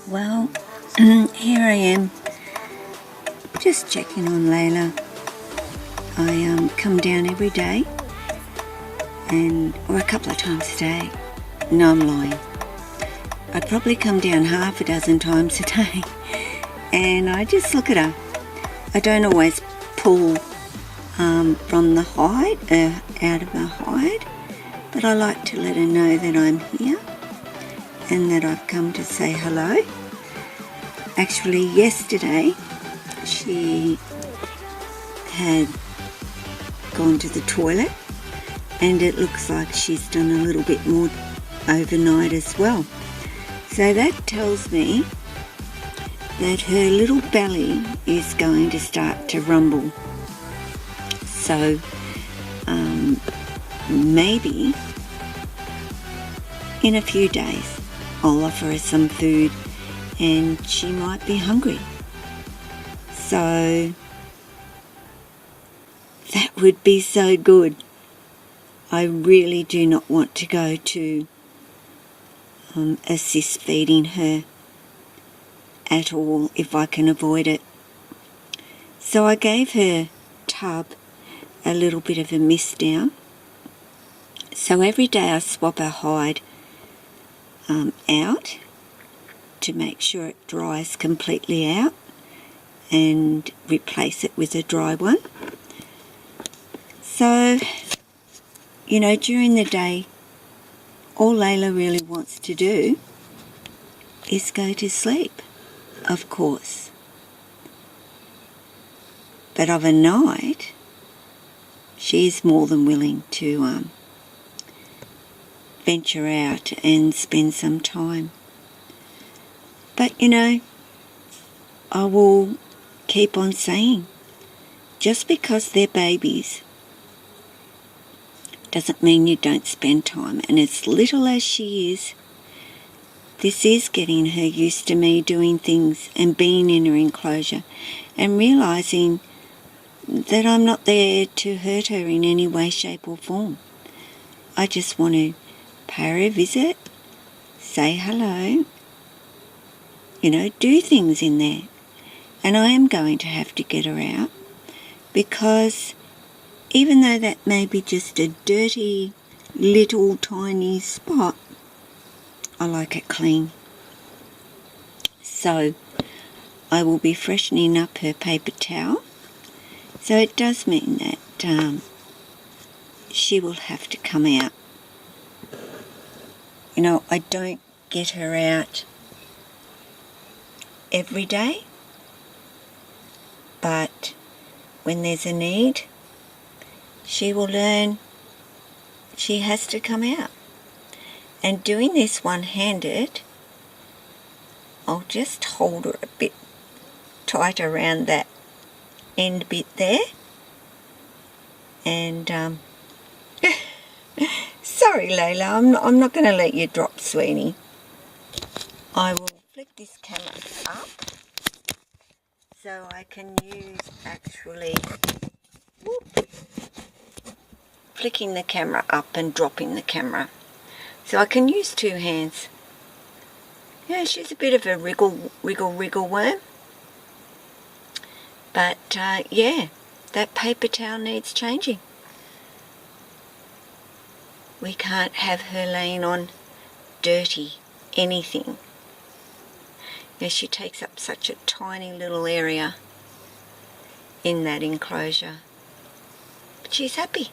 Well, here I am, just checking on Layla. I come down every day, or a couple of times a day. No, I'm lying. I'd probably come down half a dozen times a day, and I just look at her. I don't always pull from the hide, out of her hide, but I like to let her know that I'm here and that I've come to say hello. Actually, yesterday she had gone to the toilet, and it looks like she's done a little bit more overnight as well. So that tells me that her little belly is going to start to rumble. So maybe in a few days I'll offer her some food and she might be hungry. So that would be so good. I really do not want to go to assist feeding her at all if I can avoid it. So I gave her tub a little bit of a mist down. So every day I swap her hide out to make sure it dries completely out and replace it with a dry one. So, during the day, all Layla really wants to do is go to sleep, of course. But of a night, she is more than willing to venture out and spend some time. But I will keep on saying, just because they're babies doesn't mean you don't spend time. And as little as she is, this is getting her used to me doing things and being in her enclosure and realising that I'm not there to hurt her in any way, shape or form. I just want to pay her a visit, say hello, do things in there. And I am going to have to get her out, because even though that may be just a dirty little tiny spot, I like it clean. So I will be freshening up her paper towel. So it does mean that she will have to come out. I don't get her out every day, but when there's a need, she will learn she has to come out. And doing this one-handed, I'll just hold her a bit tight around that end bit there. And sorry Layla, I'm not going to let you drop, sweetie. I will flick this camera up so I can use actually flicking the camera up and dropping the camera. So I can use two hands. Yeah, she's a bit of a wriggle worm. But yeah, that paper towel needs changing. We can't have her laying on dirty anything. Yeah, she takes up such a tiny little area in that enclosure. But she's happy.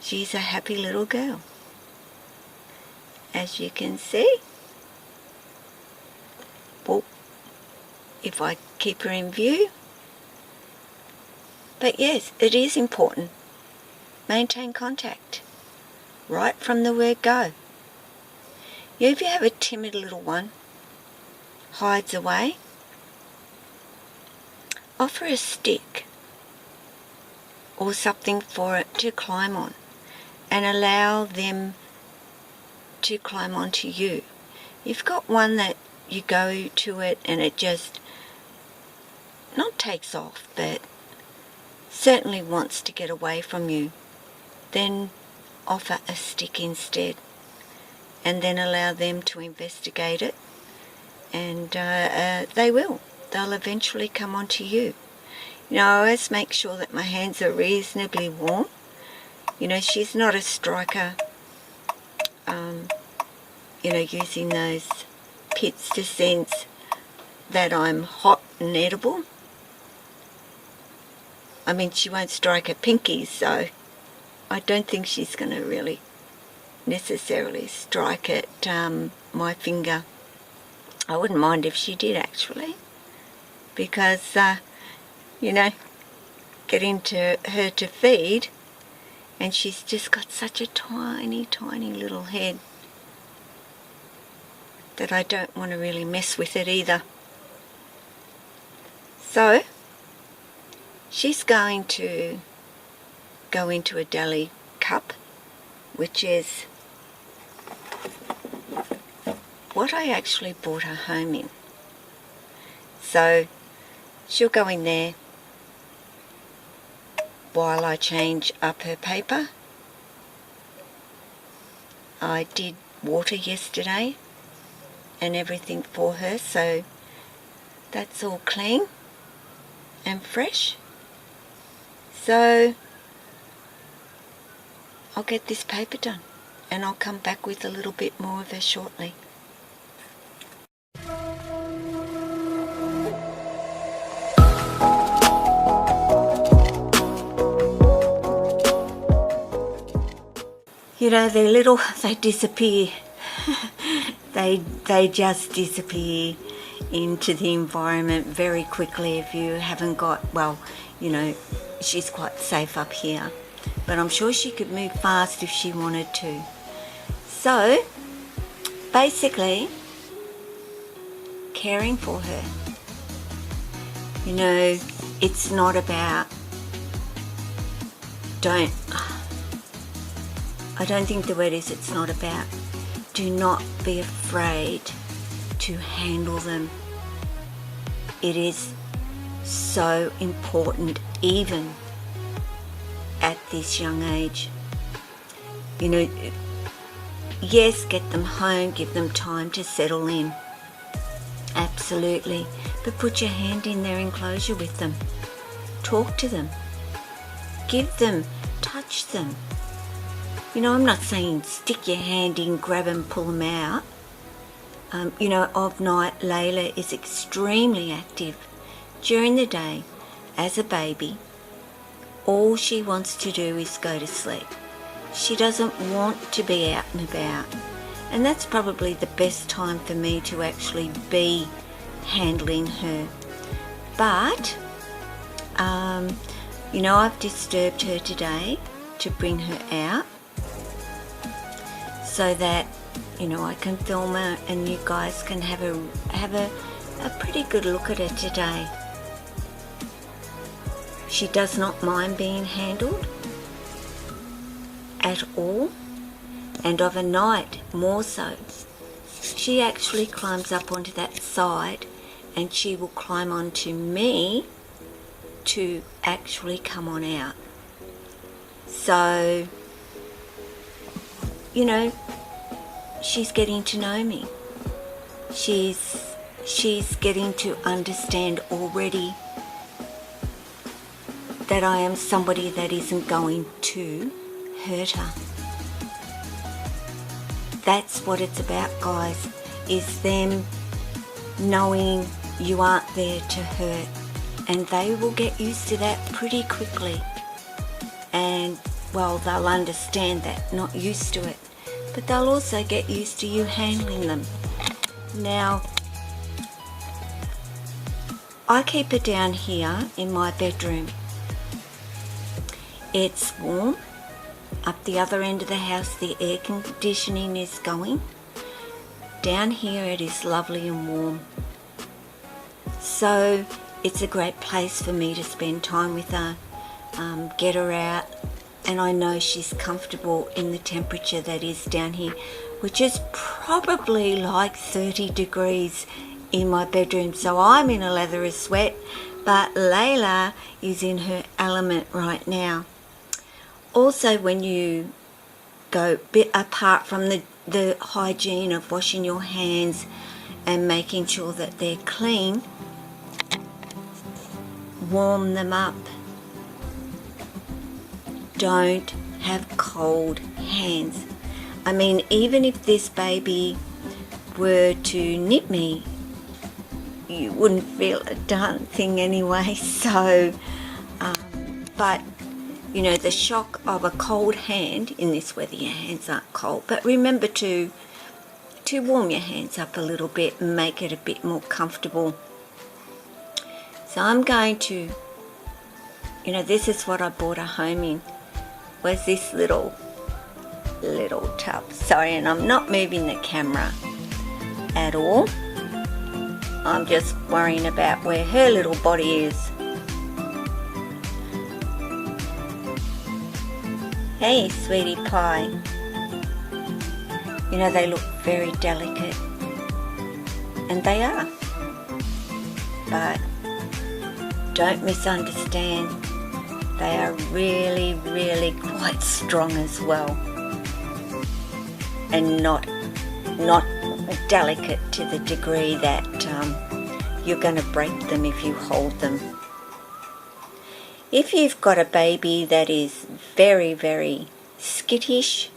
She's a happy little girl. As you can see. Well, if I keep her in view. But yes, it is important. Maintain contact. Right from the word go. Yeah, if you have a timid little one, hides away, offer a stick or something for it to climb on and allow them to climb onto you. You've got one that you go to it and it just not takes off, but certainly wants to get away from you, then offer a stick instead, and then allow them to investigate it, and they'll eventually come onto you. You know, I always make sure that my hands are reasonably warm. You know, she's not a striker, using those pits to sense that I'm hot and edible. I mean, she won't strike her pinky, so I don't think she's going to really necessarily strike at my finger. I wouldn't mind if she did, actually, because, getting to her to feed, and she's just got such a tiny, tiny little head that I don't want to really mess with it either. So, she's going to go into a deli cup, which is what I actually brought her home in. So, she'll go in there while I change up her paper. I did water yesterday and everything for her, so that's all clean and fresh. So I'll get this paper done and I'll come back with a little bit more of her shortly. You know, they disappear. they just disappear into the environment very quickly if you haven't got, she's quite safe up here. But I'm sure she could move fast if she wanted to. So, basically, caring for her. You know, it's not about, I don't think the word is it's not about. Do not be afraid to handle them. It is so important, even at this young age. You know, yes, get them home, give them time to settle in. Absolutely. But put your hand in their enclosure with them. Talk to them. Give them, touch them. You know, I'm not saying stick your hand in, grab them, pull them out. Of night, Layla is extremely active. During the day, as a baby, all she wants to do is go to sleep. She doesn't want to be out and about. And that's probably the best time for me to actually be handling her. But, I've disturbed her today to bring her out so that, I can film her and you guys can have a pretty good look at her today. She does not mind being handled at all, and of a night more so. She actually climbs up onto that side and she will climb onto me to actually come on out. So, she's getting to know me. She's getting to understand already that I am somebody that isn't going to hurt her. That's what it's about, guys, is them knowing you aren't there to hurt, and they will get used to that pretty quickly. And, they'll understand that, not used to it, but they'll also get used to you handling them. Now, I keep her down here in my bedroom. It's warm. Up the other end of the house, the air conditioning is going. Down here, it is lovely and warm. So, it's a great place for me to spend time with her, get her out, and I know she's comfortable in the temperature that is down here, which is probably like 30 degrees in my bedroom. So I'm in a lather of sweat, but Layla is in her element right now. Also, when you go bit apart from the hygiene of washing your hands and making sure that they're clean, warm them up. Don't have cold hands. I mean, even if this baby were to nip me, you wouldn't feel a darn thing anyway. So, but you know, the shock of a cold hand in this weather, your hands aren't cold, but remember to warm your hands up a little bit and make it a bit more comfortable. So I'm going to, you know, this is what I brought her home in, was this little tub. Sorry, and I'm not moving the camera at all. I'm just worrying about where her little body is. Hey, sweetie pie. You know, they look very delicate, and they are. But don't misunderstand, they are really, really quite strong as well, and not delicate to the degree that you're going to break them if you hold them. If you've got a baby that is very, very skittish,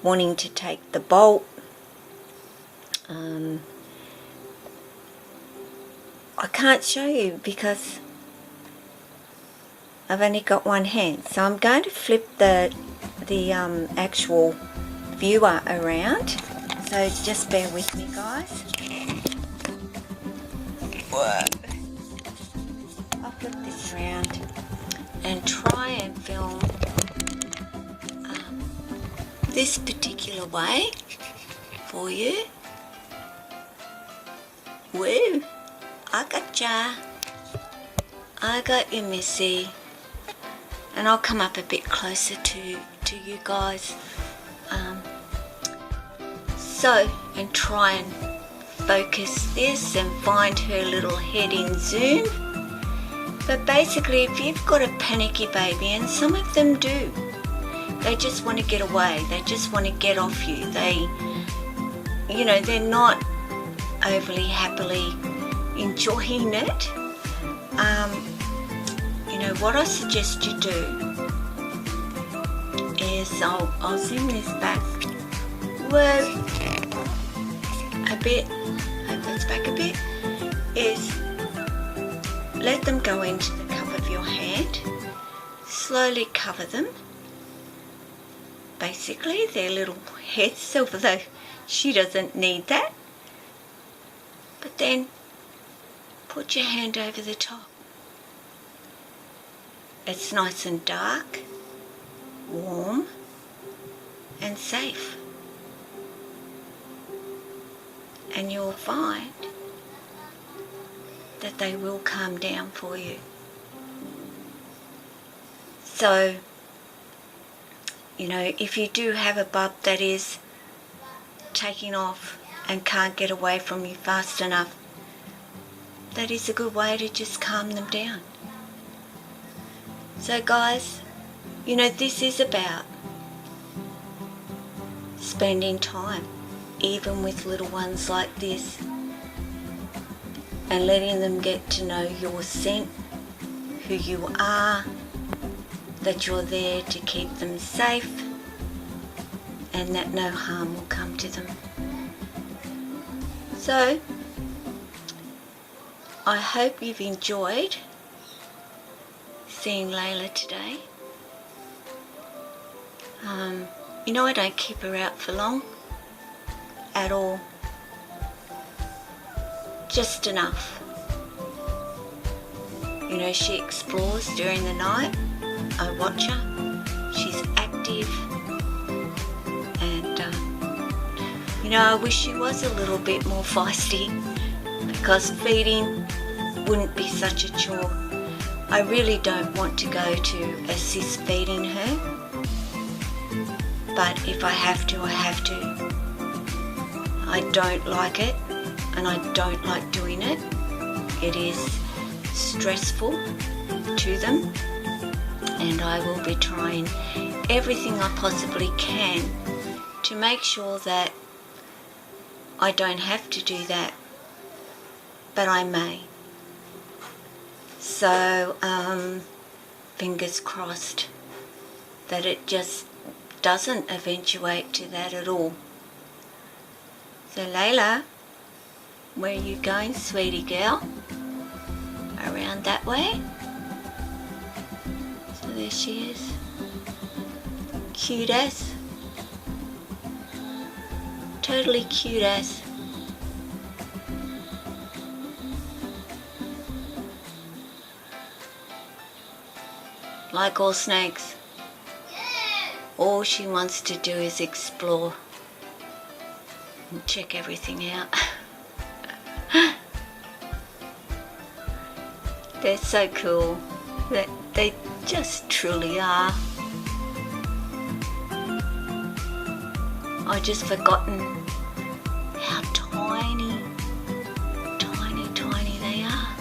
wanting to take the bolt, I can't show you because I've only got one hand. So I'm going to flip the actual viewer around. So just bear with me, guys. Whoa. I'll flip this around and try and film this particular way for you. Woo! I gotcha. I got you, Missy. And I'll come up a bit closer to you guys. And try and focus this and find her little head in zoom. But basically, if you've got a panicky baby, and some of them do, they just want to get away, they just want to get off you, you know, they're not overly happily enjoying it. You know, what I suggest you do is, I'll zoom this back a bit, hope that's back a bit, is let them go into the cup of your hand, slowly cover them, basically their little heads, although she doesn't need that, but then put your hand over the top. It's nice and dark, warm and safe, and you'll find that they will calm down for you. So, you know, if you do have a bub that is taking off and can't get away from you fast enough, that is a good way to just calm them down. So guys, you know, this is about spending time, even with little ones like this, and letting them get to know your scent, who you are, that you're there to keep them safe, and that no harm will come to them. So, I hope you've enjoyed seeing Layla today. You know, I don't keep her out for long at all. Just enough. You know, she explores during the night. I watch her. She's active. And, you know, I wish she was a little bit more feisty, because feeding wouldn't be such a chore. I really don't want to go to assist feeding her. But if I have to, I have to. I don't like it, and I don't like doing it. It is stressful to them, and I will be trying everything I possibly can to make sure that I don't have to do that, but I may. So fingers crossed that it just doesn't eventuate to that at all. So Layla, where are you going, sweetie girl? Around that way. So there she is. Cute as. Totally cute as. Like all snakes, all she wants to do is explore and check everything out. They're so cool. They just truly are. I've just forgotten how tiny they are.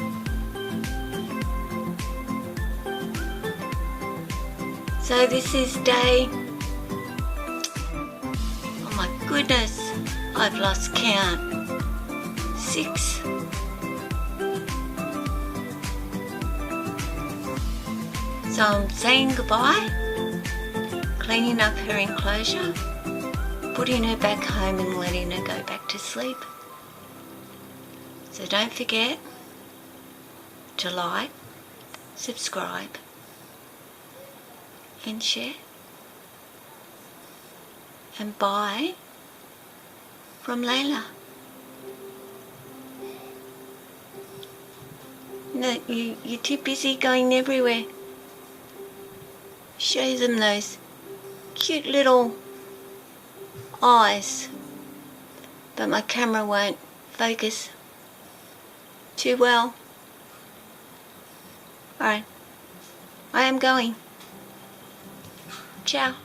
So this is day, oh my goodness, I've lost count, 6. So I'm saying goodbye, cleaning up her enclosure, putting her back home and letting her go back to sleep. So don't forget to like, subscribe and share and buy from Layla. No, you're too busy going everywhere. Show them those cute little eyes, but my camera won't focus too well. Alright, I am going. Ciao.